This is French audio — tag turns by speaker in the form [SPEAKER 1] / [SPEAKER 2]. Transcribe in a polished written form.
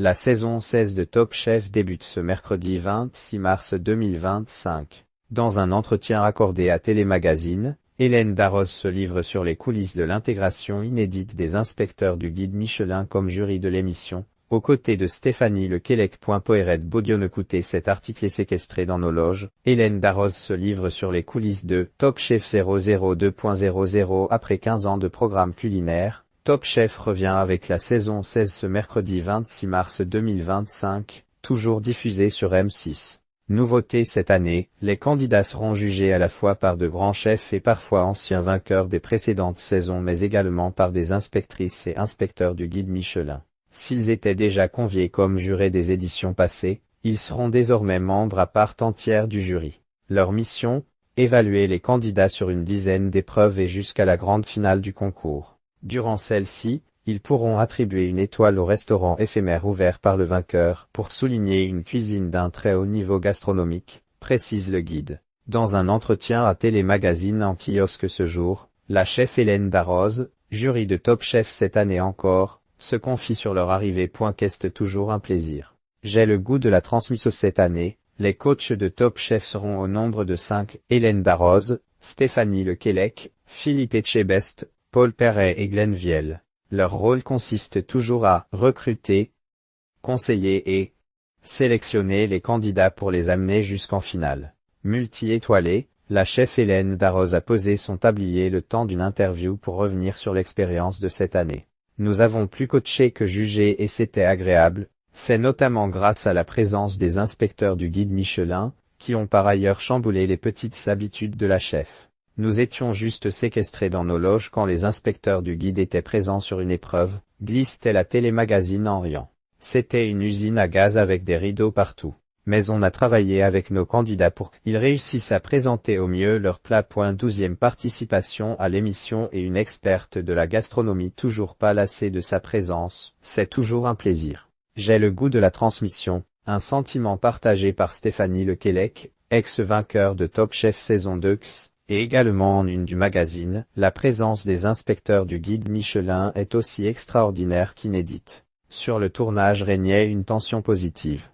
[SPEAKER 1] La saison 16 de Top Chef débute ce mercredi 26 mars 2025. Dans un entretien accordé à Télémagazine, Hélène Darroze se livre sur les coulisses de l'intégration inédite des inspecteurs du guide Michelin comme jury de l'émission, aux côtés de Stéphanie Lequelec. Poiret Baudion. Écoutez cet article est séquestré dans nos loges. Hélène Darroze se livre sur les coulisses de Top Chef 002.00 après 15 ans de programme culinaire. Top Chef revient avec la saison 16 ce mercredi 26 mars 2025, toujours diffusée sur M6. Nouveauté cette année, les candidats seront jugés à la fois par de grands chefs et parfois anciens vainqueurs des précédentes saisons mais également par des inspectrices et inspecteurs du guide Michelin. S'ils étaient déjà conviés comme jurés des éditions passées, ils seront désormais membres à part entière du jury. Leur mission, évaluer les candidats sur une dizaine d'épreuves et jusqu'à la grande finale du concours. Durant celle-ci, ils pourront attribuer une étoile au restaurant éphémère ouvert par le vainqueur pour souligner une cuisine d'un très haut niveau gastronomique, précise le guide. Dans un entretien à Télémagazine en kiosque ce jour, la chef Hélène Darroze, jury de Top Chef cette année encore, se confie sur leur arrivée. Qu'est toujours un plaisir. J'ai le goût de la transmission cette année. Les coachs de Top Chef seront au nombre de 5, Hélène Darroze, Stéphanie Lequelec, Philippe Etchebest, Paul Perret et Glenn Viel. Leur rôle consiste toujours à recruter, conseiller et sélectionner les candidats pour les amener jusqu'en finale. Multi-étoilée, la chef Hélène Darroze a posé son tablier le temps d'une interview pour revenir sur l'expérience de cette année. Nous avons plus coaché que jugé et c'était agréable, c'est notamment grâce à la présence des inspecteurs du guide Michelin, qui ont par ailleurs chamboulé les petites habitudes de la chef. Nous étions juste séquestrés dans nos loges quand les inspecteurs du guide étaient présents sur une épreuve, glisse-t-elle à Télémagazine en riant. C'était une usine à gaz avec des rideaux partout. Mais on a travaillé avec nos candidats pour qu'ils réussissent à présenter au mieux leur plat. 12e participation à l'émission et une experte de la gastronomie toujours pas lassée de sa présence, c'est toujours un plaisir. J'ai le goût de la transmission, un sentiment partagé par Stéphanie Lequelec, ex-vainqueur de Top Chef saison 2 et également en une du magazine. La présence des inspecteurs du guide Michelin est aussi extraordinaire qu'inédite. Sur le tournage régnait une tension positive.